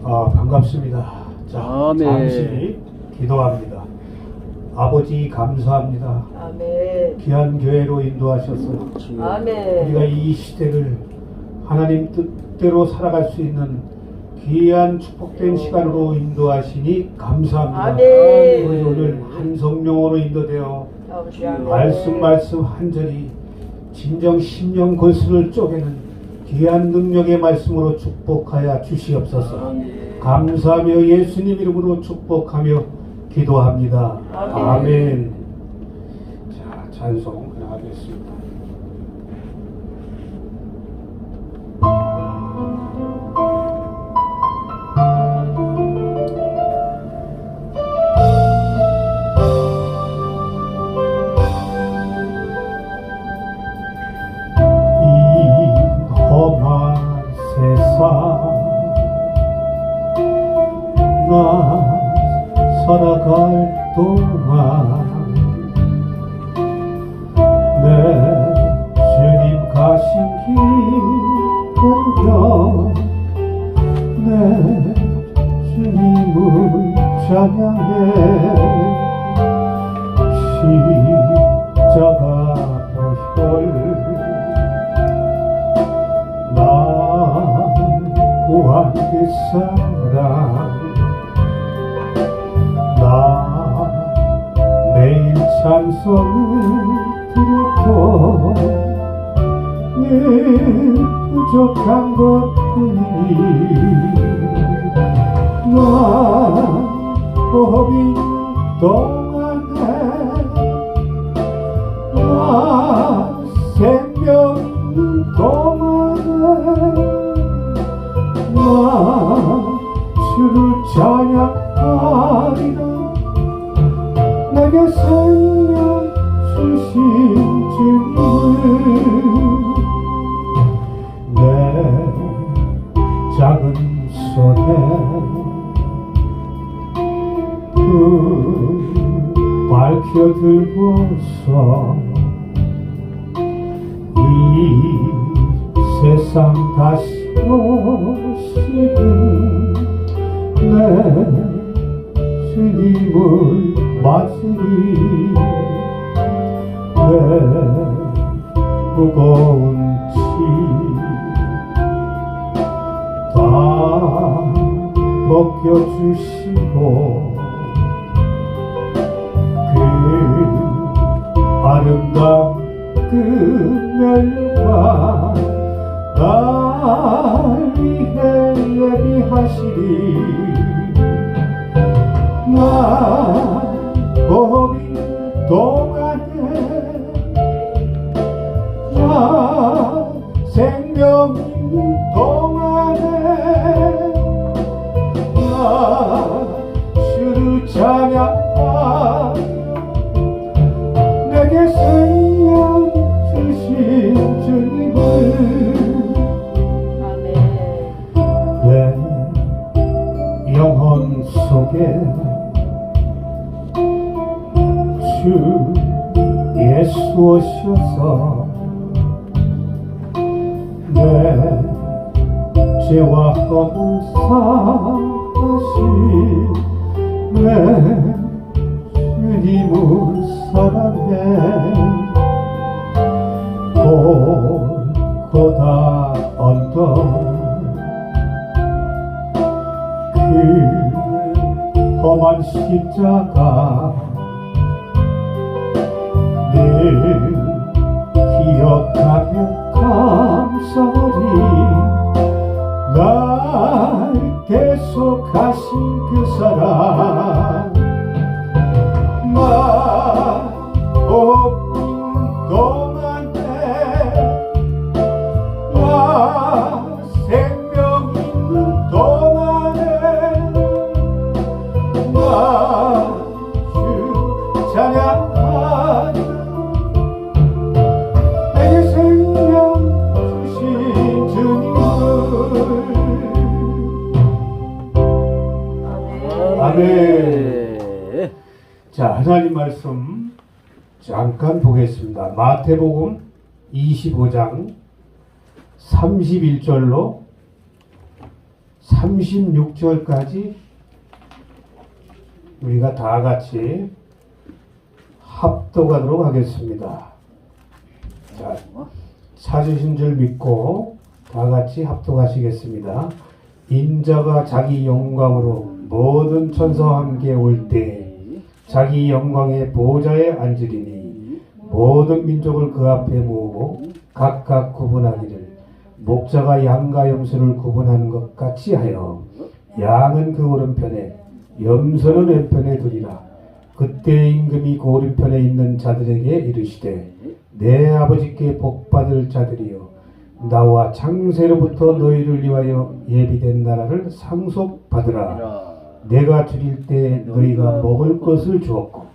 반갑습니다. 자, 아멘. 잠시 기도합니다. 아버지 감사합니다. 아멘. 귀한 교회로 인도하셔서 아멘. 우리가 이 시대를 하나님 뜻대로 살아갈 수 있는 귀한 축복된 시간으로 인도하시니 감사합니다. 아멘. 우리 오늘 한 성령으로 인도되어 아버지 아멘. 말씀 한절이 진정 심령 골수를 쪼개는 귀한 능력의 말씀으로 축복하여 주시옵소서. 감사하며 예수님 이름으로 축복하며 기도합니다. 아멘. 자, 찬송 하겠습니다. 나 살아갈 동안 내 주님 가신 길 걸으며 내 주님을 찬양해 십자가 보혈 나 구한 그 사랑 나 매일 찬송을 드렸고 늘 부족한 것뿐이니 나 법인 동안에 나 생명 있는 동안에 나 주를 찬양하리라 내게 생명 주신 주님을 내 작은 손에 밝혀 들고서 이 세상 다시 오시는 내 주님을 맞으리 내 무거운 짐 다 벗겨주시고 그 아름다운 그 멸류관 날 위해 예비하시리 나 법인 동안에 나 생명 있는 동안에 나 주를 찬양하며 내게 생명 주신 주님을 내 영혼 속에 주 예수 오셔서 내 죄와 허물 사하신 내 주님을 사랑해 골고다 언덕 그 험한 십자가 늘 기억하며 감사하리 날 계속하신 그 사랑 나 없는 동안에 나 생명 있는 동안에 나 주 찬양하리 내게 생명 주신 주님을 아멘. 자, 하나님 말씀 잠깐 보겠습니다. 마태복음 25장 31절로 36절까지 우리가 다 같이 합독하도록 하겠습니다. 자, 찾으신 줄 믿고 다 같이 합독하시겠습니다. 인자가 자기 영광으로 모든 천사와 함께 올 때 자기 영광의 보좌에 앉으리니 모든 민족을 그 앞에 모으고 각각 구분하기를 목자가 양과 염소를 구분하는 것 같이 하여 양은 그 오른편에 염소는 왼편에 두리라. 그때 임금이 그 오른편에 있는 자들에게 이르시되 내 아버지께 복받을 자들이여 나와 창세로부터 너희를 위하여 예비된 나라를 상속받으라. 내가 줄일 때 너희가 먹을 것을 주었고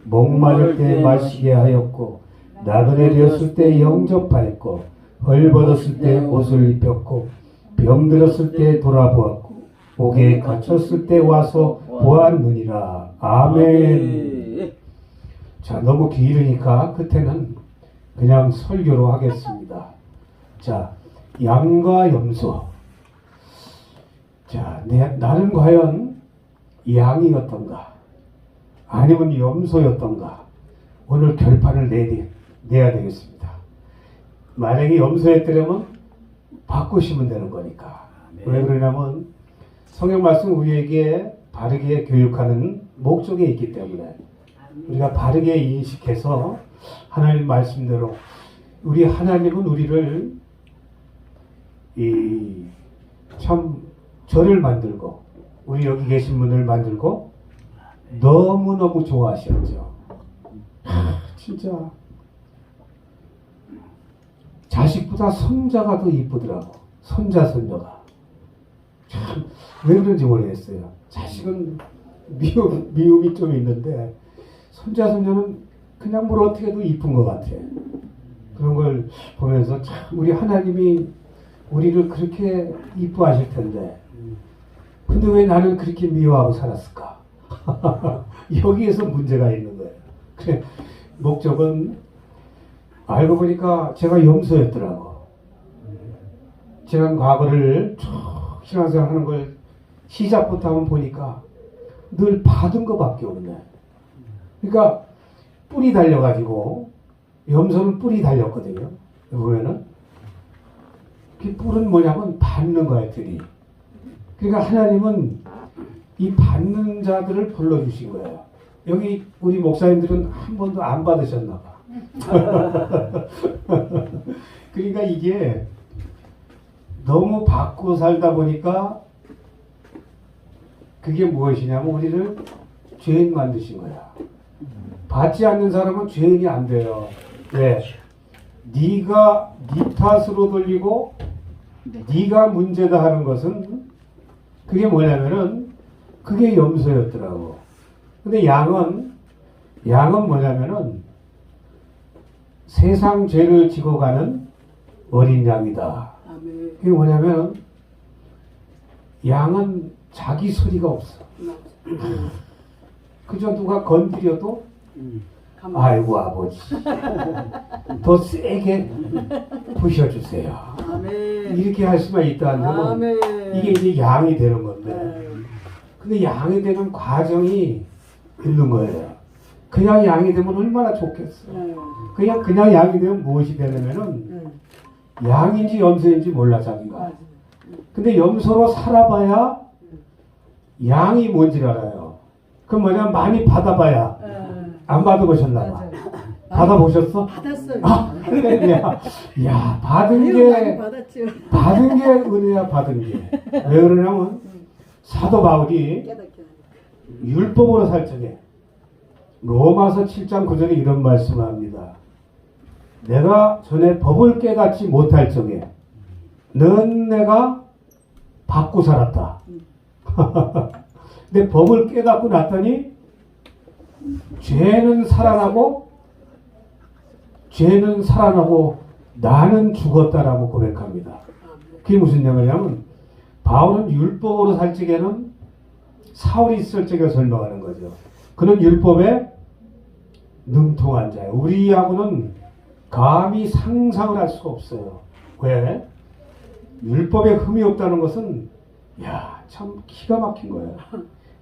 목마를 때 마시게 하였고 나그네 되었을 때 영접하였고 헐벗었을 때 옷을 입혔고 병들었을 때 돌아보았고 옥에 갇혔을 때 와서 보았느니라. 아멘. 자, 너무 길으니까 끝에는 그냥 설교로 하겠습니다. 자, 양과 염소. 자, 나는 과연 양이었던가 아니면 염소였던가 오늘 결판을 내야 되겠습니다. 만약에 염소였더라면 바꾸시면 되는 거니까. 왜 그러냐면 성경 말씀 우리에게 바르게 교육하는 목적이 있기 때문에 우리가 바르게 인식해서 하나님 말씀대로 우리 하나님은 우리를 참 저를 만들고 우리 여기 계신 분을 만들고 너무너무 좋아하셨죠. 진짜 자식보다 손자가 더 이쁘더라고. 손자 손녀가 참 왜 그런지 모르겠어요. 자식은 미움이 좀 있는데 손자 손녀는 그냥 뭘 어떻게 해도 이쁜 것 같아. 그런 걸 보면서 참 우리 하나님이 우리를 그렇게 이뻐하실 텐데 근데 왜 나는 그렇게 미워하고 살았을까? 여기에서 문제가 있는 거예요. 그래, 목적은 알고 보니까 제가 염소였더라고. 지난 과거를 쭉 신앙생활 하는 걸 시작부터 한번 보니까 늘 받은 것밖에 없네. 그러니까 뿔이 달려가지고 염소는 뿔이 달렸거든요. 보면은 그 뿔은 뭐냐면 받는 거야, 들이. 그러니까 하나님은 이 받는 자들을 불러주신 거예요. 여기 우리 목사님들은 한 번도 안 받으셨나 봐. 그러니까 이게 너무 받고 살다 보니까 그게 무엇이냐면 우리를 죄인 만드신 거야. 받지 않는 사람은 죄인이 안 돼요. 왜? 네가 네 탓으로 돌리고 네가 문제다 하는 것은 그게 뭐냐면은 그게 염소였더라고. 근데 양은 뭐냐면은 세상 죄를 지고 가는 어린 양이다. 그게 뭐냐면 양은 자기 소리가 없어. 그저 누가 건드려도 아이고 아버지 더 세게 부셔주세요. 이렇게 할 수만 있다 하면 이게 이제 양이 되는 건데 근데 양이 되는 과정이 있는 거예요. 그냥 양이 되면 얼마나 좋겠어. 그냥 양이 되면 무엇이 되냐면은 양인지 염소인지 몰라 자기가. 근데 염소로 살아봐야 양이 뭔지 알아요. 그럼 뭐냐 많이 받아봐야 안 받아보셨나 봐. 받아보셨어? 받았어요. 그래, 야, 받은 게 은혜야, 받은 게. 왜 그러냐면, 사도 바울이 율법으로 살 적에, 로마서 7장 9절에 이런 말씀을 합니다. 내가 전에 법을 깨닫지 못할 적에, 넌 내가 받고 살았다. 근데 법을 깨닫고 났더니, 죄는 살아나고 나는 죽었다라고 고백합니다. 그게 무슨 얘기냐면 바울은 율법으로 살 적에는 사울이 있을 적에 설명하는 거죠. 그는 율법에 능통한 자예요. 우리하고는 감히 상상을 할 수가 없어요. 왜? 율법에 흠이 없다는 것은 야 참 기가 막힌 거예요.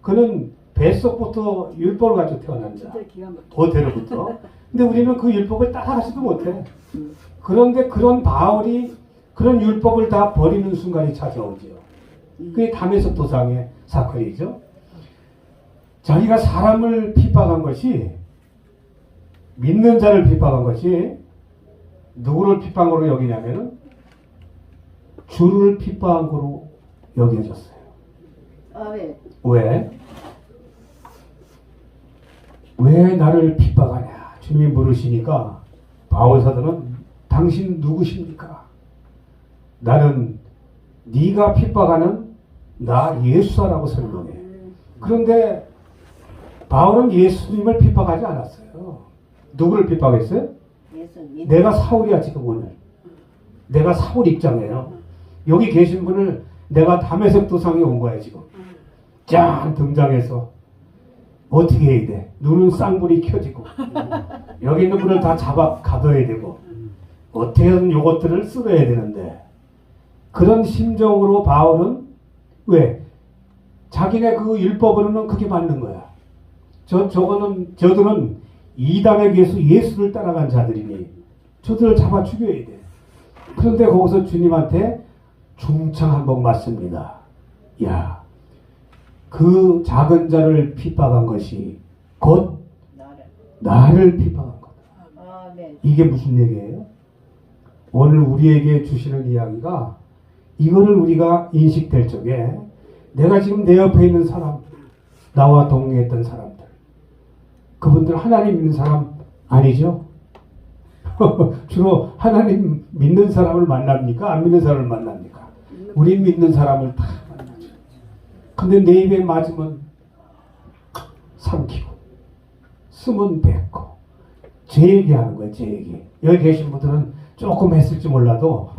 그는 뱃속부터 율법을 가지고 태어난 자. 진짜 기가 막혀. 고대로부터. 근데 우리는 그 율법을 따라가지도 못해. 그런데 그런 바울이 그런 율법을 다 버리는 순간이 찾아오지요. 그게 담에서 도상의 사건이죠. 자기가 사람을 핍박한 것이, 믿는 자를 핍박한 것이 누구를 핍박한 거로 여기냐면은 주를 핍박한 거로 여겨졌어요. 아멘. 왜 나를 핍박하냐? 주님이 물으시니까 바울 사도는 당신 누구십니까? 나는 네가 핍박하는 나 예수라고 설명해. 그런데 바울은 예수님을 핍박하지 않았어요. 누구를 핍박했어요? 예수님. 내가 사울이야 지금 오늘. 내가 사울 입장이에요. 여기 계신 분을 내가 담에색 도상에 온 거야 지금. 짠 등장해서 어떻게 해야 돼? 눈은 쌍불이 켜지고 여기 있는 분을 다 잡아 가둬야 되고 어떻게든 요것들을 쓸어야 되는데, 그런 심정으로 바울은 왜? 자기네 그 율법으로는 그게 맞는 거야. 저들은 이단에 비해서 예수를 따라간 자들이니 저들을 잡아 죽여야 돼. 그런데 거기서 주님한테 중창 한번 맞습니다. 야, 그 작은 자를 핍박한 것이 곧 나를 핍박한 거다. 아멘. 이게 무슨 얘기예요? 오늘 우리에게 주시는 이야기가, 이거를 우리가 인식될 적에 내가 지금 내 옆에 있는 사람, 나와 동행했던 사람들, 그분들 하나님 믿는 사람 아니죠? 주로 하나님 믿는 사람을 만납니까? 안 믿는 사람을 만납니까? 우린 믿는 사람을 다 만나죠. 근데 내 입에 맞으면 삼키고 쓰면 뱉고 제 얘기하는 거예요. 제 얘기. 여기 계신 분들은 조금 했을지 몰라도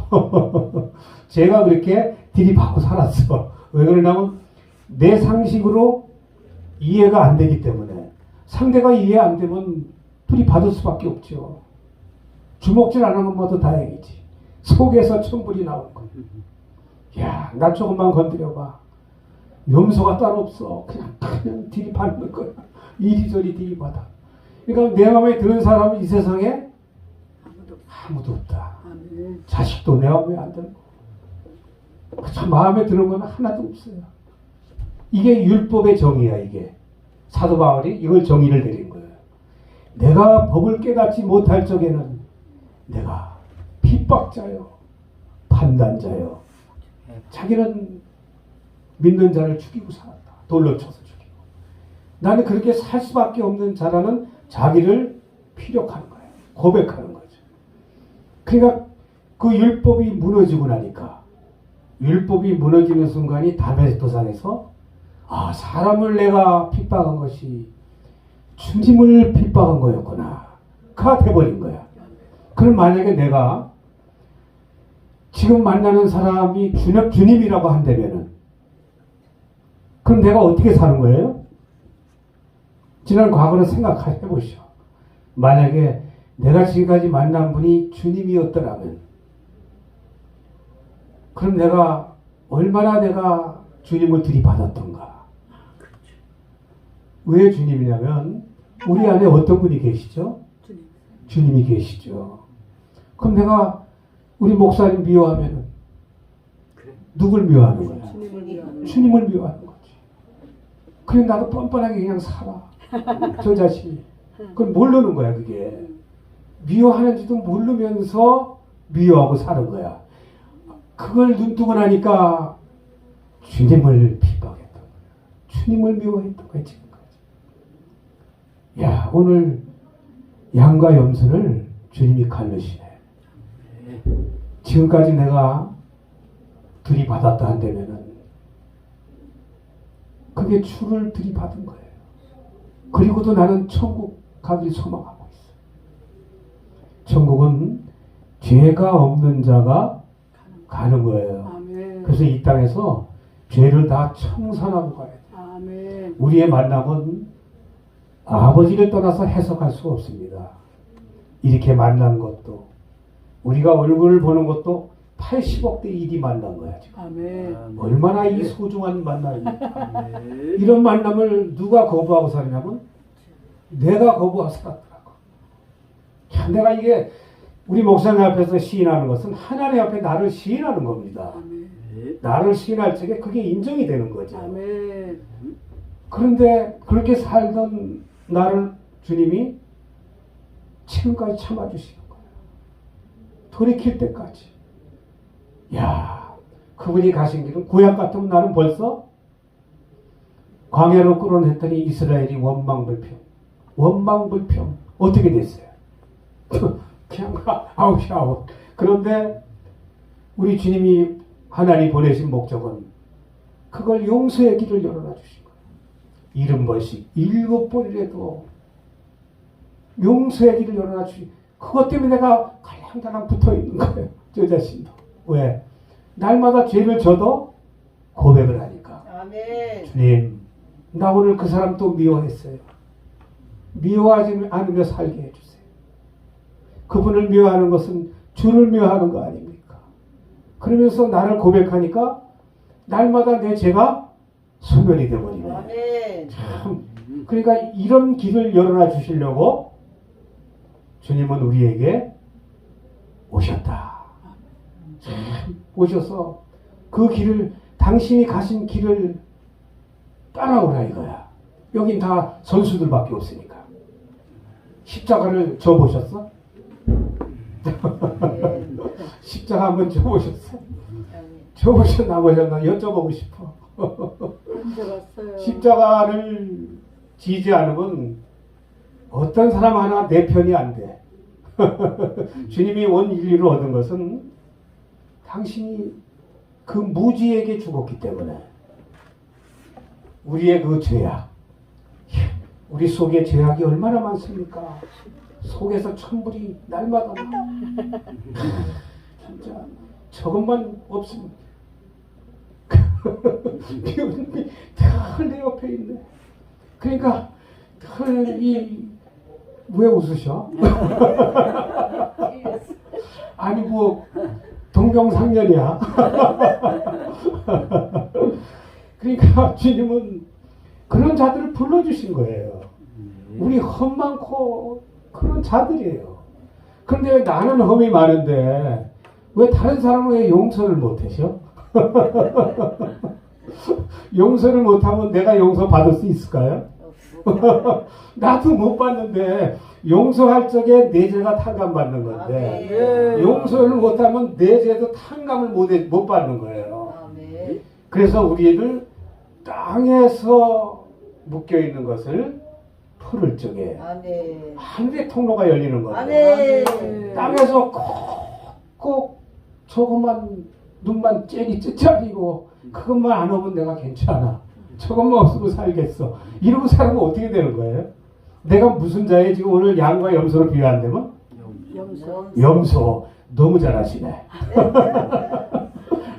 제가 그렇게 들이받고 살았어. 왜 그러냐면 내 상식으로 이해가 안 되기 때문에. 상대가 이해 안 되면 들이받을 수밖에 없죠. 주먹질 안 하는 것도 다행이지. 속에서 천불이 나오는 거야. 야, 나 조금만 건드려봐. 염소가 따로 없어. 그냥 들이받는 거야. 이리저리 들이받아. 그러니까 내 마음에 드는 사람은 이 세상에 아무도 없다. 아멘. 자식도 내 마음에 안 들고. 참 마음에 드는 건 하나도 없어요. 이게 율법의 정의야, 이게. 사도 바울이 이걸 정의를 내린 거예요. 내가 법을 깨닫지 못할 적에는 내가 핍박자요, 판단자요. 자기는 믿는 자를 죽이고 살았다. 돌로 쳐서 죽이고. 나는 그렇게 살 수밖에 없는 자라는 자기를 피력하는 거예요. 고백하는 거죠. 그러니까 그 율법이 무너지고 나니까, 율법이 무너지는 순간이 다메섹도상에서 사람을 내가 핍박한 것이 주님을 핍박한 거였구나. 가 돼버린 거야. 그럼 만약에 내가 지금 만나는 사람이 주님이라고 한다면은, 그럼 내가 어떻게 사는 거예요? 지난 과거를 생각해 보시오. 만약에 내가 지금까지 만난 분이 주님이었더라면, 그럼 내가 얼마나 내가 주님을 들이받았던가. 왜 주님이냐면 우리 안에 어떤 분이 계시죠? 주님이 계시죠. 그럼 내가 우리 목사님 미워하면 누굴 미워하는 거야? 주님을 미워하는 거지. 그래 나도 뻔뻔하게 그냥 살아. 저 자신이. 그건 모르는 거야 그게. 미워하는지도 모르면서 미워하고 사는 거야. 그걸 눈뜨고 나니까 주님을 핍박했던 거야. 주님을 미워했던 거야 지금까지. 야, 오늘 양과 염소를 주님이 가르시네. 지금까지 내가 들이받았다 한다면은 그게 주를 들이받은 거예요. 그리고도 나는 천국 가길 소망하고 있어. 천국은 죄가 없는 자가 가는 거예요. 아멘. 그래서 이 땅에서 죄를 다 청산하고 가야 돼. 아멘. 우리의 만남은 아버지를 떠나서 해석할 수 없습니다. 이렇게 만난 것도, 우리가 얼굴을 보는 것도 80억대 일이 만난 거야 지금. 아멘. 얼마나 이 소중한 만남입니까? 아멘. 이런 만남을 누가 거부하고 사느냐면 내가 거부하고 살았더라고. 참, 내가 이게 우리 목사님 앞에서 시인하는 것은 하나님 앞에 나를 시인하는 겁니다. 아멘. 나를 시인할 적에 그게 인정이 되는 거죠. 아멘. 그런데 그렇게 살던 나를 주님이 지금까지 참아주시는 거예요. 돌이킬 때까지. 야, 그분이 가신 길은 구약 같으면 나는 벌써 광야로 끌어냈더니 이스라엘이 원망불평 어떻게 됐어요? 그냥 아웃. 그런데 우리 주님이 하나님 보내신 목적은 그걸 용서의 길을 열어놔 주신 거예요. 70번씩 7번이라도 용서의 길을 열어놔 주신, 그것 때문에 내가 갈랑갈랑 붙어 있는 거예요. 저 자신도. 왜? 날마다 죄를 져도 고백을 하니까. 아멘. 주님, 나 오늘 그 사람 또 미워했어요. 미워하지 않으며 살게 해주세요. 그분을 미워하는 것은 주를 미워하는 거 아닙니까? 그러면서 나를 고백하니까 날마다 내 죄가 소멸이 되어버리네. 아멘. 참, 그러니까 이런 길을 열어놔 주시려고 주님은 우리에게 오셨다. 참, 오셔서 그 길을, 당신이 가신 길을 따라오라 이거야. 여긴 다 선수들밖에 없으니까. 십자가를 져보셨어? 아멘. 십자가 한번 져보셨어? 아멘. 져보셨나 보셨나 여쭤보고 싶어. 앉아봤어요. 십자가를 지지 않으면 어떤 사람 하나 내 편이 안 돼. 주님이 온 인류를 얻은 것은 당신이 그 무지에게 죽었기 때문에 우리의 그 죄악, 우리 속에 죄악이 얼마나 많습니까? 속에서 천불이 날마다 진짜 저것만 없으면 비오는 내 옆에 있네. 그러니까 왜 웃으셔? 아니 뭐 동병상련이야. 그러니까 주님은 그런 자들을 불러주신 거예요. 우리 험 많고 그런 자들이에요. 그런데 나는 험이 많은데 왜 다른 사람은 왜 용서를 못하셔? 용서를 못하면 내가 용서 받을 수 있을까요? 나도 못 받는데 용서할 적에 내 죄가 탕감받는 건데 아멘. 용서를 못하면 내 죄도 탕감을 못 받는 거예요. 아멘. 그래서 우리를 땅에서 묶여있는 것을 풀을 적에 아멘. 하늘의 통로가 열리는 거예요. 아멘. 땅에서 꼭 저것만 눈만 째리고 그것만 안 오면 내가 괜찮아. 저것만 없으면 살겠어. 이러고 살면 어떻게 되는 거예요? 내가 무슨 자에 지금 오늘 양과 염소를 비유한다면? 염소. 염소. 너무 잘하시네.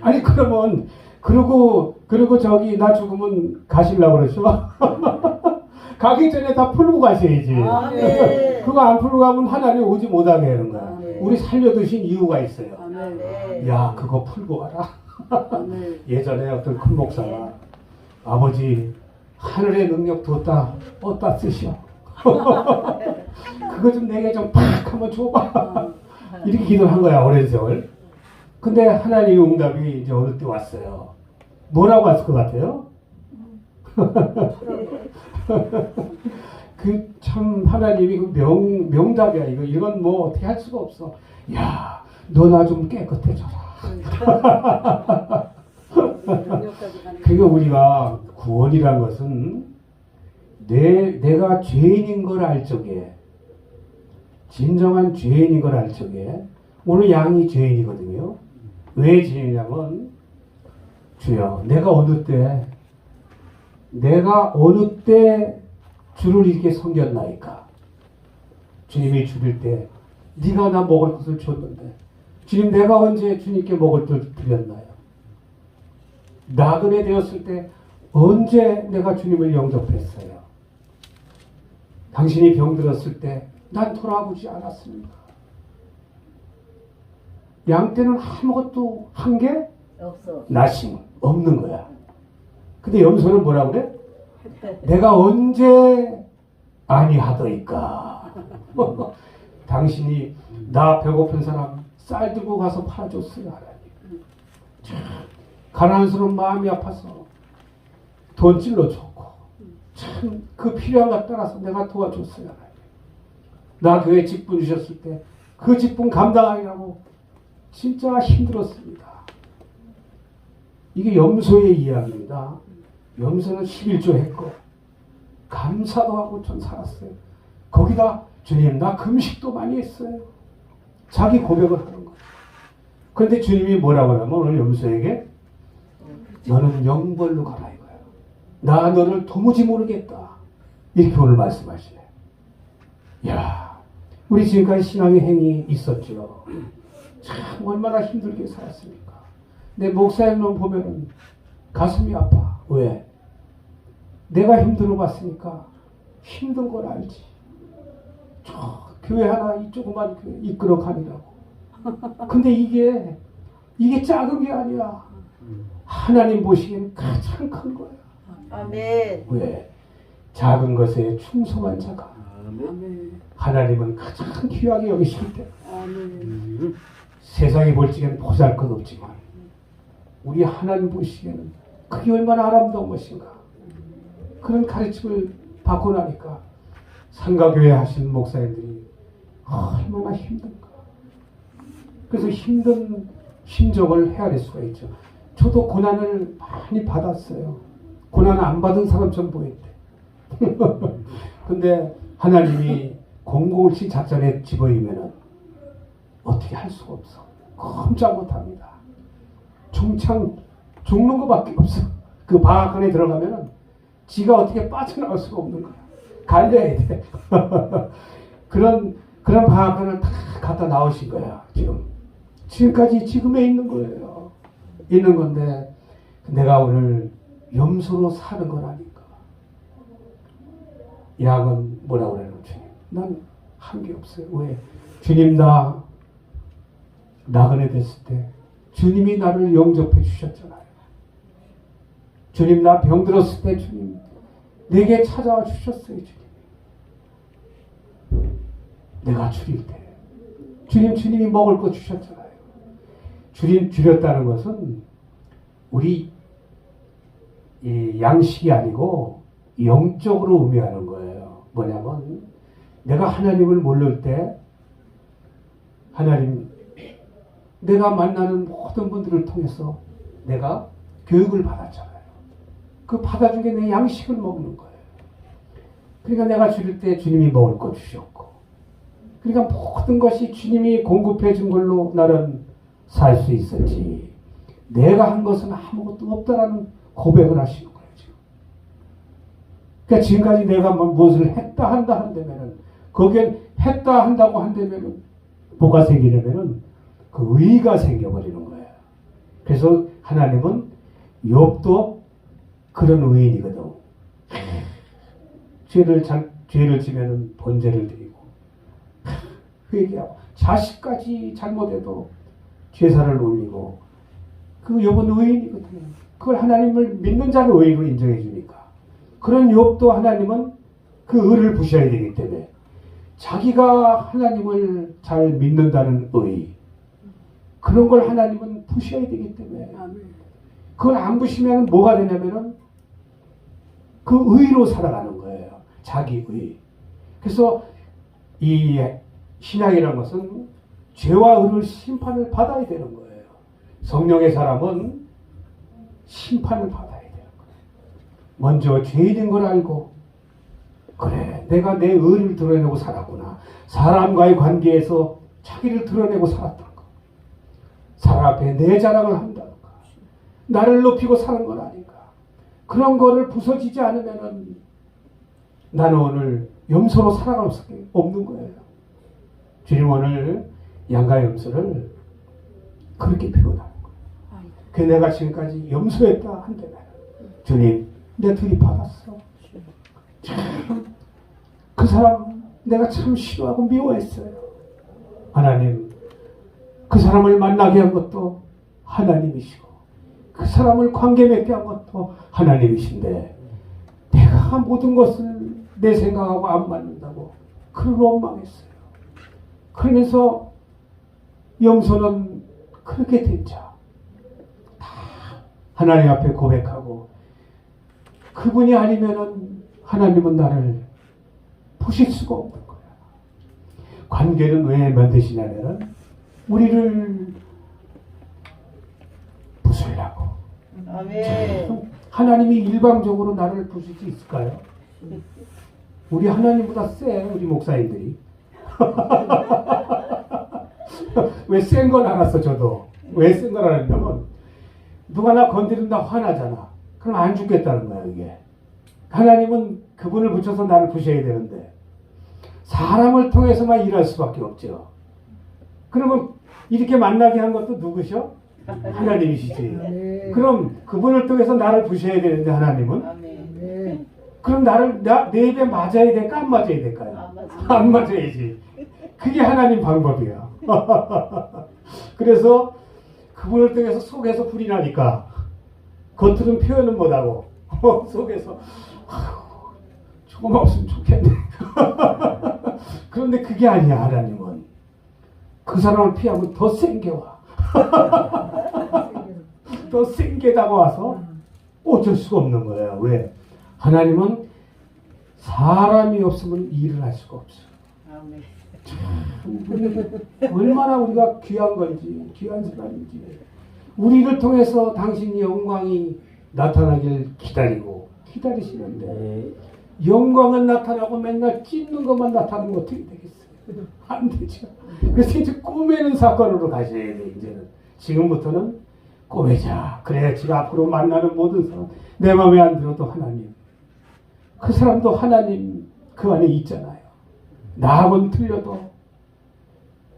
아니 그러면 그리고 저기 나 죽으면 가시려고 그러죠? 가기 전에 다 풀고 가셔야지. 아멘. 그거 안 풀고 가면 하나님 오지 못하게 하는 거야. 아멘. 우리 살려두신 이유가 있어요. 아멘. 아멘. 야, 그거 풀고 가라. 아멘. 예전에 어떤 큰 목사가 아버지 하늘의 능력 어디다 쓰셔. 그거 좀 내게 좀 팍 한번 줘봐. 이렇게 기도한 거야, 오랜 세월. 근데 하나님의 응답이 이제 어느 때 왔어요. 뭐라고 왔을 것 같아요? 그 참 하나님이 그 명답이야. 이건 뭐 어떻게 할 수가 없어. 야, 너 나 좀 깨끗해져라. 그게 우리가 구원이란 것은 내가 죄인인 걸 알 적에, 진정한 죄인인 걸 알 적에, 오늘 양이 죄인이거든요. 왜 죄인이냐면, 주여, 내가 어느 때 주를 이렇게 섬겼나이까. 주님이 죽일 때 네가 나 먹을 것을 줬는데, 주님 내가 언제 주님께 먹을 것을 드렸나요? 나그네 되었을 때 언제 내가 주님을 영접했어요? 당신이 병들었을 때 난 돌아보지 않았습니까? 양 때는 아무것도 한 게 없어. 나심 없는 거야. 근데 염소는 뭐라 그래? 내가 언제 아니하더이까. 당신이 나 배고픈 사람 쌀 들고 가서 팔아줬어요 하나님. 참 가난스러운 마음이 아파서 돈 찔러줬고 참 그 필요한 것 따라서 내가 도와줬어요 하나님. 나 교회 직분 주셨을 때 그 직분 감당하느라고 진짜 힘들었습니다. 이게 염소의 이야기입니다. 염소는 11조 했고 감사도 하고 전 살았어요. 거기다 주님 나 금식도 많이 했어요. 자기 고백을 하는 거예요. 그런데 주님이 뭐라고 하냐면 오늘 염소에게 너는 영벌로 가라 이거예요. 나 너를 도무지 모르겠다. 이렇게 오늘 말씀하시네. 야, 우리 지금까지 신앙의 행위 있었죠. 참 얼마나 힘들게 살았습니까. 내 목사님만 보면은 가슴이 아파. 왜? 내가 힘들어 봤으니까 힘든 걸 알지. 저 교회 하나 이 조그만 교회 이끌어 가느라고. 근데 이게 작은 게 아니야. 하나님 보시기엔 가장 큰 거야. 아멘. 왜? 작은 것에 충성한 자가 아멘. 하나님은 가장 귀하게 여기실 때 아멘. 세상이 볼 적엔 보잘것없지만 우리 하나님 보시기에는 그게 얼마나 아름다운 것인가. 그런 가르침을 받고 나니까 상가교회 하신 목사님들이 얼마나 힘든가. 그래서 힘든 심정을 헤아릴 수가 있죠. 저도 고난을 많이 받았어요. 고난 안 받은 사람처럼 보였대. 근데 하나님이 공고울치 작전에 집어이면은 어떻게 할 수가 없어. 꼼짝 못합니다. 중창 죽는 것밖에 없어. 그 방학 안에 들어가면은 지가 어떻게 빠져나올 수가 없는 거야. 갈려야 돼. 그런 방학관을 다 갖다 나오신 거야. 지금까지 지금에 있는 거예요. 있는 건데 내가 오늘 염소로 사는 건 아닌가. 양은 뭐라고 그래요, 주님? 난 한 게 없어요. 왜? 주님 나 나그네 됐을 때 주님이 나를 영접해 주셨잖아요. 주님 나 병들었을 때 주님 내게 찾아와 주셨어요. 주님 내가 줄일 때 주님이 먹을 거 주셨잖아요. 줄였다는 것은 우리 이 양식이 아니고 영적으로 의미하는 거예요. 뭐냐면 내가 하나님을 모를 때 하나님 내가 만나는 모든 분들을 통해서 내가 교육을 받았잖아요. 그 받아준 게 내 양식을 먹는 거예요. 그러니까 내가 줄일 때 주님이 먹을 거 주셨고 그러니까 모든 것이 주님이 공급해 준 걸로 나는 살 수 있었지. 내가 한 것은 아무것도 없다라는 고백을 하시는 거예요. 지금. 그러니까 지금까지 내가 무엇을 했다 한다 한다면은 거기엔 했다 한다고 한다면은 뭐가 생기냐면은 그 의가 생겨버리는 거예요. 그래서 하나님은 욥도 그런 의인이거든. 죄를 지면은 번제를 드리고 회개하고 자식까지 잘못해도 제사를 올리고 그 욥은 의인이거든요. 그걸 하나님을 믿는 자는 의인으로 인정해 주니까 그런 욥도 하나님은 그 의를 부셔야 되기 때문에 자기가 하나님을 잘 믿는다는 의 그런 걸 하나님은 부셔야 되기 때문에 그걸 안 부시면 뭐가 되냐면은 그 의로 살아가는 거예요. 자기 의. 그래서 이 신앙이라는 것은 죄와 의를 심판을 받아야 되는 거예요. 성령의 사람은 심판을 받아야 되는 거예요. 먼저 죄인인 걸 알고 그래 내가 내 의를 드러내고 살았구나. 사람과의 관계에서 자기를 드러내고 살았던 거. 사람 앞에 내 자랑을 한다는 거. 나를 높이고 사는 건 아닌가. 그런 거를 부서지지 않으면은 나는 오늘 염소로 살아갈 수 없는 거예요. 주님 오늘 양과 염소를 그렇게 표현하는 거예요. 그 내가 지금까지 염소였다 한다면 주님 내 둘이 받았어. 참 그 사람 내가 참 싫어하고 미워했어요. 하나님 그 사람을 만나게 한 것도 하나님이시고 그 사람을 관계 맺게 한 것도 하나님이신데 내가 모든 것을 내 생각하고 안 맞는다고 그를 원망했어요. 그러면서 염소는 그렇게 된 자 다 하나님 앞에 고백하고 그분이 아니면은 하나님은 나를 보실 수가 없는 거야. 관계는 왜 만드시냐면은 우리를 부수려고. 아멘. 하나님이 일방적으로 나를 부술 수 있을까요? 우리 하나님보다 세 우리 목사님들이. 왜 센 건 알았어 저도. 왜 센 건 알았냐면 누가 나 건드린다 화나잖아. 그럼 안 죽겠다는 거야 이게. 하나님은 그분을 붙여서 나를 부셔야 되는데 사람을 통해서만 일할 수밖에 없죠. 그러면 이렇게 만나게 한 것도 누구셔? 하나님이시지. 아멘. 그럼 그분을 통해서 나를 부셔야 되는데 하나님은 아멘. 그럼 나를 내 입에 맞아야 될까 안 맞아야 될까요? 안 맞아. 안 맞아야지. 그게 하나님 방법이야. 그래서 그분을 통해서 속에서 불이 나니까 겉으로는 표현은 못하고 속에서 조금 없으면 좋겠네. 그런데 그게 아니야. 하나님은 그 사람을 피하면 더 센 게 와. 더 센 게 다가와서 어쩔 수가 없는 거예요. 왜? 하나님은 사람이 없으면 일을 할 수가 없어. 아멘. 얼마나 우리가 귀한 건지, 귀한 사람인지. 우리를 통해서 당신의 영광이 나타나길 기다리시는데 영광은 나타나고 맨날 찢는 것만 나타나면 어떻게 되겠어요? 안 되죠. 그래서 이제 꼬매는 사건으로 가셔야 돼. 이제는 지금부터는 꼬매자. 그래야 지가 앞으로 만나는 모든 사람 내 마음에 안 들어도 하나님. 그 사람도 하나님 그 안에 있잖아요. 나하고는 틀려도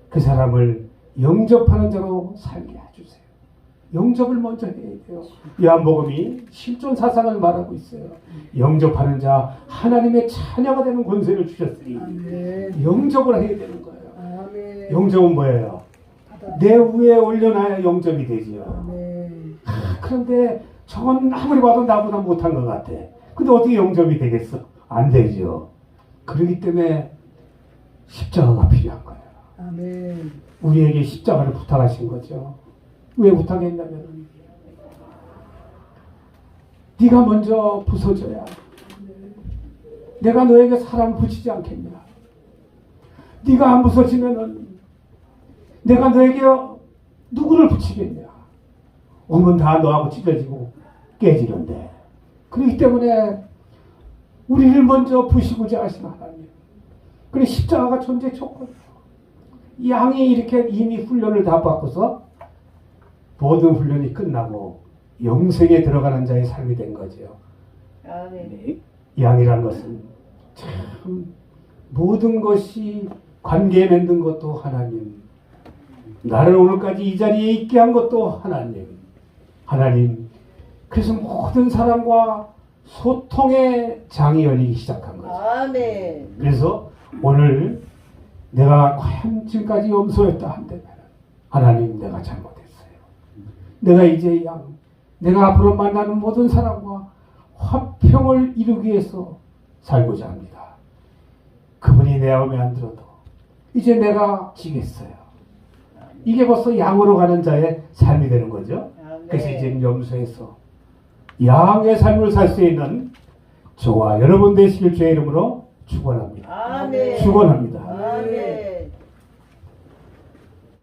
그 사람을 영접하는 자로 살게 해주세요. 영접을 먼저 해야 돼요. 요한복음이 실존 사상을 말하고 있어요. 영접하는 자 하나님의 자녀가 되는 권세를 주셨으니 아멘. 영접을 해야 되는 거예요. 아멘. 영접은 뭐예요? 내 위에 올려놔야 영접이 되지요. 아멘. 그런데 저건 아무리 봐도 나보다 못한 것 같아. 근데 어떻게 영접이 되겠어? 안 되죠. 그렇기 때문에 십자가가 필요한 거예요. 아멘. 우리에게 십자가를 부탁하신 거죠. 왜 부탁했냐면 네가 먼저 부서져야 내가 너에게 사람 붙이지 않겠냐. 네가 안 부서지면은 내가 너에게 누구를 붙이겠냐. 오면 다 너하고 찢어지고 깨지는데. 그렇기 때문에 우리를 먼저 부시고자 하신 하나님. 그래 십자가가 존재 조건이에요. 양이 이렇게 이미 훈련을 다 받고서 모든 훈련이 끝나고 영생에 들어가는 자의 삶이 된 거죠. 아멘. 양이란 것은 참 모든 것이 관계에 맺는 것도 하나님, 나를 오늘까지 이 자리에 있게 한 것도 하나님. 그래서 모든 사람과 소통의 장이 열리기 시작한 거죠. 아멘. 그래서 오늘 내가 과연 지금까지 염소였다 한다면 하나님 내가 잘못했어요. 내가 이제 내가 앞으로 만나는 모든 사람과 화평을 이루기 위해서 살고자 합니다. 그분이 내 마음에 안 들어도 이제 내가 지겠어요. 이게 벌써 양으로 가는 자의 삶이 되는 거죠. 아멘. 그래서 이제 염소에서 양의 삶을 살 수 있는 저와 여러분 되시길 주의 이름으로 축원합니다. 아멘. 축원합니다.